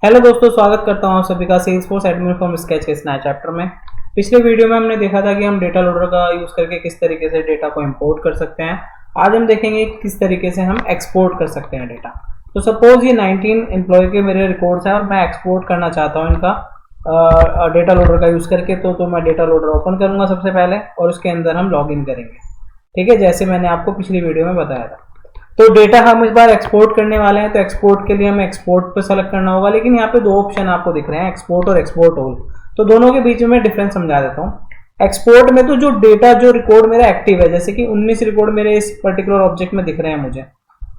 Hello दोस्तों, स्वागत करता हूं आप सभी का सेल्सफोर्स एडमिन फ्रॉम स्केच के इस नए चैप्टर में। पिछले वीडियो में हमने देखा था कि हम डेटा लोडर का यूज करके किस तरीके से डेटा को इंपोर्ट कर सकते हैं। आज हम देखेंगे कि किस तरीके से हम एक्सपोर्ट कर सकते हैं डेटा। तो सपोज ये 19 एम्प्लॉय के मेरे रिकॉर्ड्स हैं और मैं एक्सपोर्ट करना चाहता हूँ इनका डेटा लोडर का यूज करके। तो मैं डेटा लोडर ओपन करूंगा सबसे पहले और उसके अंदर हम लॉग इन करेंगे। ठीक है, जैसे मैंने आपको पिछली वीडियो में बताया था। तो डेटा हम इस बार एक्सपोर्ट करने वाले हैं, तो एक्सपोर्ट के लिए हमें एक्सपोर्ट पे सेलेक्ट करना होगा। लेकिन यहाँ पे दो ऑप्शन आपको दिख रहे हैं, एक्सपोर्ट और एक्सपोर्ट ऑल। तो दोनों के बीच में डिफरेंस समझा देता हूँ। एक्सपोर्ट में तो जो डेटा जो रिकॉर्ड मेरा एक्टिव है, जैसे कि 19 रिकॉर्ड मेरे इस पर्टिकुलर ऑब्जेक्ट में दिख रहे हैं मुझे,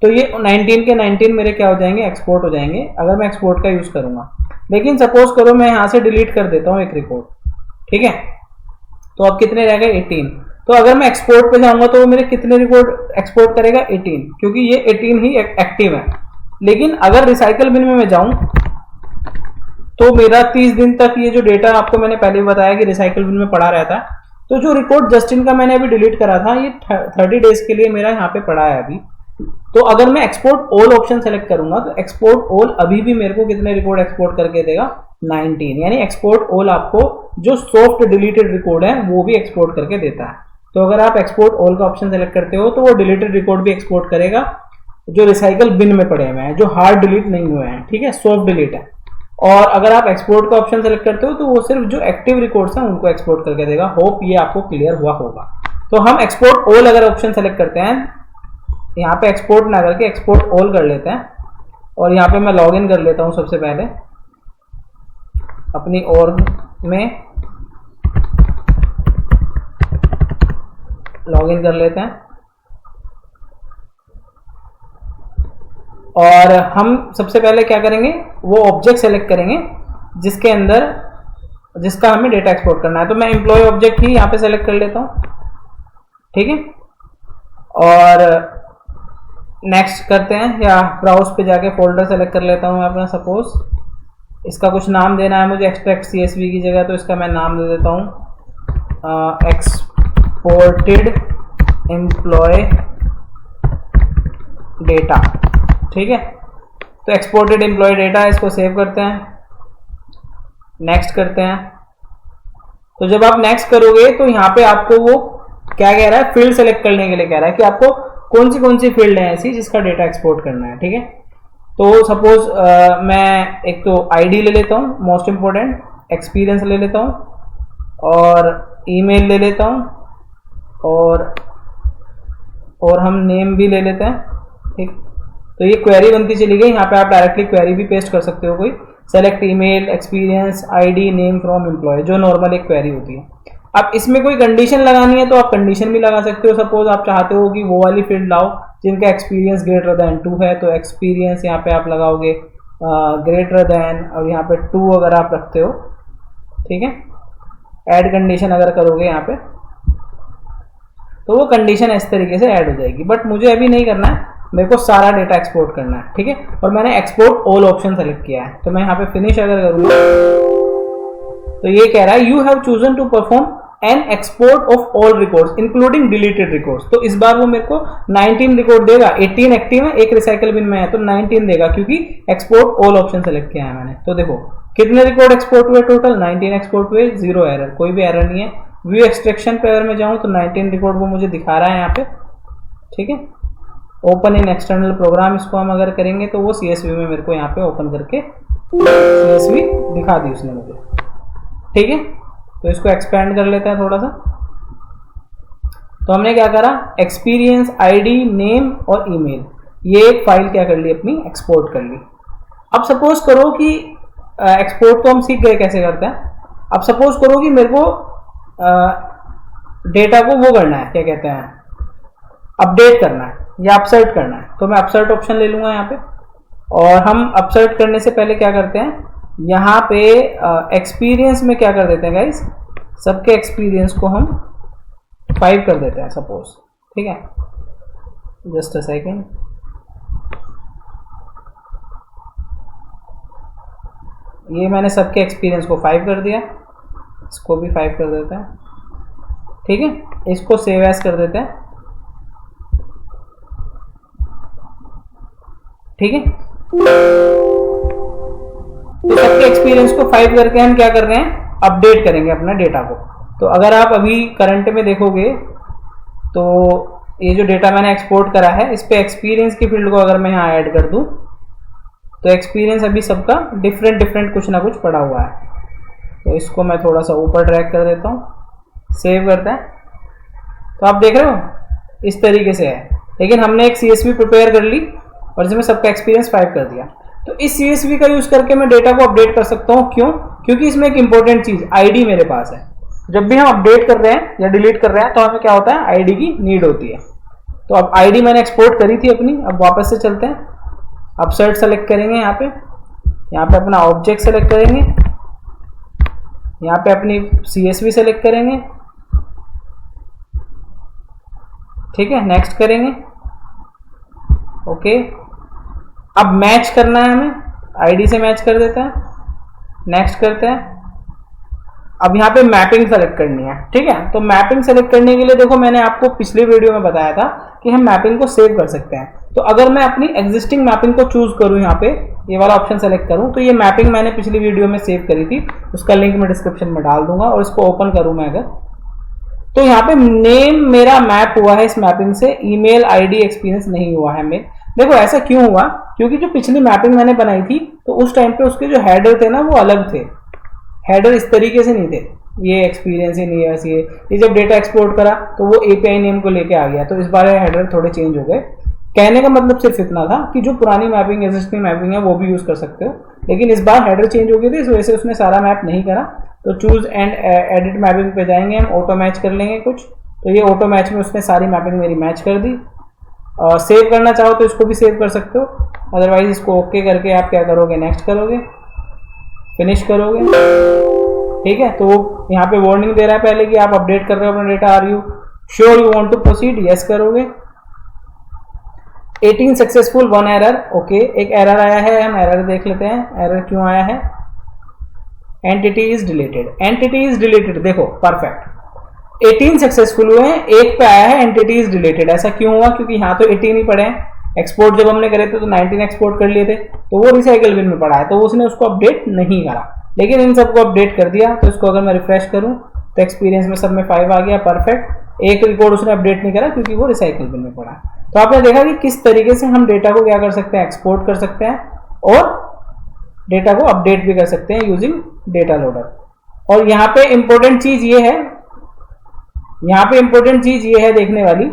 तो ये 19 के 19 मेरे क्या हो जाएंगे, एक्सपोर्ट हो जाएंगे अगर मैं एक्सपोर्ट का यूज करूंगा। लेकिन सपोज करो मैं यहाँ से डिलीट कर देता हूँ एक रिकॉर्ड, ठीक है, तो अब कितने रह गए, 18। तो अगर मैं एक्सपोर्ट पे जाऊंगा तो वो मेरे कितने रिकॉर्ड एक्सपोर्ट करेगा, 18, क्योंकि ये 18 ही एक्टिव है। लेकिन अगर रिसाइकल बिन में मैं जाऊं तो मेरा 30 दिन तक ये जो डेटा आपको मैंने पहले बताया कि रिसाइकल बिन में पड़ा रहता है। तो जो रिकॉर्ड जस्टिन का मैंने अभी डिलीट करा था, ये 30 डेज के लिए मेरा यहाँ पे पड़ा है अभी। तो अगर मैं एक्सपोर्ट ऑल ऑप्शन सेलेक्ट करूंगा तो एक्सपोर्ट ऑल अभी भी मेरे को कितने रिकॉर्ड एक्सपोर्ट करके देगा, 19। यानी एक्सपोर्ट ऑल आपको जो सॉफ्ट डिलीटेड रिकॉर्ड है वो भी एक्सपोर्ट करके देता है। तो अगर आप एक्सपोर्ट ऑल का ऑप्शन सेलेक्ट करते हो तो वो डिलीटेड रिकॉर्ड भी एक्सपोर्ट करेगा जो रिसाइकल बिन में पड़े हुए हैं, जो हार्ड डिलीट नहीं हुए हैं, ठीक है, सॉफ्ट डिलीट है। और अगर आप एक्सपोर्ट का ऑप्शन सेलेक्ट करते हो तो वो सिर्फ जो एक्टिव रिकॉर्ड्स हैं उनको एक्सपोर्ट करके देगा। होप ये आपको क्लियर हुआ होगा। तो हम एक्सपोर्ट ऑल अगर ऑप्शन सेलेक्ट करते हैं, यहाँ पे एक्सपोर्ट ना करके एक्सपोर्ट ऑल कर लेते हैं और यहाँ पे मैं लॉग इन कर लेता हूँ सबसे पहले अपनी ऑर्ग में, लॉग इन कर लेते हैं। और हम सबसे पहले क्या करेंगे, वो ऑब्जेक्ट सेलेक्ट करेंगे जिसके अंदर जिसका हमें डेटा एक्सपोर्ट करना है। तो मैं एम्प्लॉय ऑब्जेक्ट ही यहाँ पे सेलेक्ट कर लेता हूँ, ठीक है, और नेक्स्ट करते हैं या ब्राउज पे जाके फोल्डर सेलेक्ट कर लेता हूँ अपना। सपोज इसका कुछ नाम देना है मुझे, एक्सट्रैक्ट CSV की जगह, तो इसका मैं नाम दे देता हूँ एक्सपोर्टेड एम्प्लॉय डेटा, ठीक है। तो एक्सपोर्टेड एम्प्लॉय डेटा, इसको सेव करते हैं, नेक्स्ट करते हैं। तो जब आप नेक्स्ट करोगे तो यहाँ पे आपको वो क्या कह रहा है, फील्ड सेलेक्ट करने के लिए कह रहा है कि आपको कौन सी फील्ड है ऐसी जिसका डेटा एक्सपोर्ट करना है, ठीक है। तो सपोज मैं एक तो आईडी ले लेता हूँ, मोस्ट इंपोर्टेंट, एक्सपीरियंस ले लेता हूँ और ईमेल ले लेता हूँ और हम नेम भी ले लेते हैं, ठीक। तो ये क्वेरी बनती चली गई। यहाँ पे आप डायरेक्टली क्वेरी भी पेस्ट कर सकते हो, कोई select email, experience, ID, name from employ, जो नॉर्मल एक क्वेरी होती है। अब इसमें कोई कंडीशन लगानी है तो आप कंडीशन भी लगा सकते हो। सपोज आप चाहते हो कि वो वाली फील्ड लाओ जिनका एक्सपीरियंस ग्रेटर देन 2 है, तो एक्सपीरियंस यहाँ पे आप लगाओगे ग्रेटर देन, और यहाँ पे 2 अगर आप रखते हो, ठीक है। ऐड कंडीशन अगर करोगे यहाँ पे तो वो कंडीशन इस तरीके से ऐड हो जाएगी। बट मुझे अभी नहीं करना है, मेरे को सारा डेटा एक्सपोर्ट करना है, ठीक है। और मैंने एक्सपोर्ट ऑल ऑप्शन सेलेक्ट किया है। तो मैं यहाँ पे फिनिश अगर करूँगा तो ये कह रहा है you have chosen to perform an export of all records including deleted records. तो इस बार वो मेरे को 19 रिकॉर्ड देगा, 18 एक्टिव है, एक रिसाइकल बिन में है, तो 19 देगा क्योंकि एक्सपोर्ट ऑल ऑप्शन सेलेक्ट किया है मैंने। तो देखो कितने रिकॉर्ड एक्सपोर्ट हुए, टोटल 19 एक्सपोर्ट हुए, 0 एरर, कोई भी एरर नहीं है। व्यू एक्सट्रैक्शन पे अगर मैं जाऊं तो 19 रिकॉर्ड वो मुझे दिखा रहा है यहाँ पे, ठीक है। ओपन इन एक्सटर्नल प्रोग्राम, इसको हम अगर करेंगे तो वो CSV में मेरे को यहाँ पे ओपन करके CSV दिखा दी उसने मुझे, ठीक है। तो इसको एक्सपेंड कर लेते हैं थोड़ा सा। तो हमने क्या करा, एक्सपीरियंस, आईडी, नेम और ईमेल, ये एक फाइल क्या कर ली अपनी, एक्सपोर्ट कर ली। अब सपोज करो कि एक्सपोर्ट तो हम सीख गए कैसे करते हैं। अब सपोज करो कि मेरे को डेटा को वो करना है, क्या कहते हैं, अपडेट करना है या अपसर्ट करना है। तो मैं अपसर्ट ऑप्शन ले लूंगा यहाँ पे। और हम अपसर्ट करने से पहले क्या करते हैं, यहाँ पे एक्सपीरियंस में क्या कर देते हैं गाइस, सबके एक्सपीरियंस को हम 5 कर देते हैं सपोज, ठीक है। जस्ट अ सेकेंड, ये मैंने सबके एक्सपीरियंस को 5 कर दिया, इसको भी 5 कर देते हैं, ठीक है। इसको सेव एज कर देते हैं, ठीक है। तो सबके एक्सपीरियंस को 5 करके हम क्या कर रहे हैं, अपडेट करेंगे अपना डेटा को। तो अगर आप अभी करंट में देखोगे तो ये जो डेटा मैंने एक्सपोर्ट करा है, इस पे एक्सपीरियंस की फील्ड को अगर मैं यहाँ ऐड कर दूं तो एक्सपीरियंस अभी सबका डिफरेंट कुछ ना कुछ पड़ा हुआ है। तो इसको मैं थोड़ा सा ऊपर ड्रैग कर देता हूँ, सेव करता है, तो आप देख रहे हो इस तरीके से है। लेकिन हमने एक CSV प्रिपेयर कर ली और इसमें सबका एक्सपीरियंस 5 कर दिया। तो इस CSV का यूज करके मैं डेटा को अपडेट कर सकता हूँ। क्यों? क्योंकि इसमें एक इंपॉर्टेंट चीज ID मेरे पास है। जब भी हम अपडेट कर रहे हैं या डिलीट कर रहे हैं तो हमें क्या होता है, ID की नीड होती है। तो अब ID मैंने एक्सपोर्ट करी थी अपनी, अब वापस से चलते हैं, अपसर्ट सेलेक्ट करेंगे, यहाँ पे अपना ऑब्जेक्ट सेलेक्ट करेंगे, यहाँ पे अपनी CSV सेलेक्ट करेंगे, ठीक है, नेक्स्ट करेंगे, ओके। अब मैच करना है हमें, ID से मैच कर देता है, नेक्स्ट करते हैं। अब यहाँ पे मैपिंग सेलेक्ट करनी है, ठीक है। तो मैपिंग सेलेक्ट करने के लिए देखो मैंने आपको पिछली वीडियो में बताया था कि हम मैपिंग को सेव कर सकते हैं। तो अगर मैं अपनी एग्जिस्टिंग मैपिंग को चूज करूं, यहाँ पे ये वाला ऑप्शन सेलेक्ट करूं, तो ये मैपिंग मैंने पिछली वीडियो में सेव करी थी, उसका लिंक मैं डिस्क्रिप्शन में डाल दूंगा। और इसको ओपन करूं मैं अगर, तो यहाँ पे नेम मेरा मैप हुआ है इस मैपिंग से, ईमेल ID एक्सपीरियंस नहीं हुआ है मेल। देखो ऐसा क्यों हुआ, क्योंकि जो पिछली मैपिंग मैंने बनाई थी तो उस टाइम पे उसके जो हेडर थे ना वो अलग थे, हेडर इस तरीके से नहीं थे, ये एक्सपीरियंस ही नहीं है ऐसी। ये जब डेटा एक्सपोर्ट करा तो वो API नेम को लेके आ गया, तो इस बार हेडर थोड़े चेंज हो गए। कहने का मतलब सिर्फ इतना था कि जो पुरानी मैपिंग एग्जिस्टिंग मैपिंग है वो भी यूज कर सकते हो, लेकिन इस बार हेडर चेंज हो गए थे, इस वजह से उसने सारा मैप नहीं करा। तो चूज एंड एडिट मैपिंग पे जाएंगे हम, ऑटो मैच कर लेंगे कुछ, तो ये ऑटो मैच में उसने सारी मैपिंग मेरी मैच कर दी। सेव करना चाहो तो इसको भी सेव कर सकते हो, अदरवाइज इसको ओके करके आप क्या करोगे, नेक्स्ट करोगे, फिनिश करोगे, ठीक है। तो यहाँ पे वार्निंग दे रहा है पहले कि आप अपडेट कर रहे हो अपना data, are you sure you want to proceed, yes करोगे। 18 सक्सेसफुल 1 एरर, ओके। एक एरर आया है, हम एरर देख लेते हैं, एरर क्यों आया है। Entity is deleted, entity is deleted, देखो परफेक्ट, 18 सक्सेसफुल हुए हैं, एक पे आया है एंटिटी इज डिलीटेड। ऐसा क्यों हुआ, क्योंकि यहाँ तो 18 ही पड़े हैं। एक्सपोर्ट जब हमने करे थे तो 19 एक्सपोर्ट कर लिए थे, तो वो रिसाइकल बिन में पड़ा है, तो उसने उसको अपडेट नहीं करा, लेकिन इन सबको अपडेट कर दिया। तो इसको अगर मैं रिफ्रेश करूं तो एक्सपीरियंस में सब में 5 आ गया, परफेक्ट। एक रिकॉर्ड उसने अपडेट नहीं करा क्योंकि वो रिसाइकल बिन में पड़ा है। तो आपने देखा कि किस तरीके से हम डेटा को क्या कर सकते हैं, एक्सपोर्ट कर सकते हैं और डेटा को अपडेट भी कर सकते हैं यूजिंग डेटा लोडर। और यहाँ पे इंपॉर्टेंट चीज ये है, यहाँ पे इंपॉर्टेंट चीज ये है देखने वाली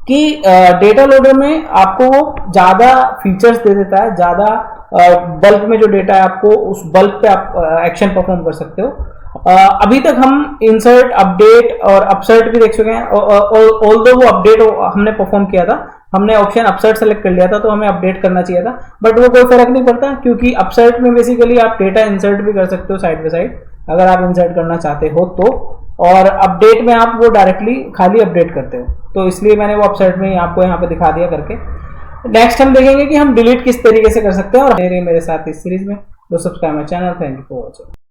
कि डेटा लोडर में आपको वो ज्यादा फीचर्स दे देता है, ज्यादा बल्क में जो डेटा है आपको उस बल्क पे आप एक्शन परफॉर्म कर सकते हो। अभी तक हम इंसर्ट, अपडेट और अपसर्ट भी देख चुके हैं। ऑल्दो वो अपडेट हमने परफॉर्म किया था, हमने ऑप्शन अपसर्ट सेलेक्ट कर लिया था, तो हमें अपडेट करना चाहिए था, बट वो कोई फर्क नहीं पड़ता, क्योंकि अपसर्ट में बेसिकली आप डेटा इंसर्ट भी कर सकते हो साइड बाय साइड, अगर आप इंसर्ट करना चाहते हो तो। और अपडेट में आप वो डायरेक्टली खाली अपडेट करते हो, तो इसलिए मैंने वो अपसर्ट में आपको यहाँ पे दिखा दिया करके। नेक्स्ट हम देखेंगे कि हम डिलीट किस तरीके से कर सकते हैं। और मेरे साथ इस सीरीज में तो subscribe my channel, thank you for watching.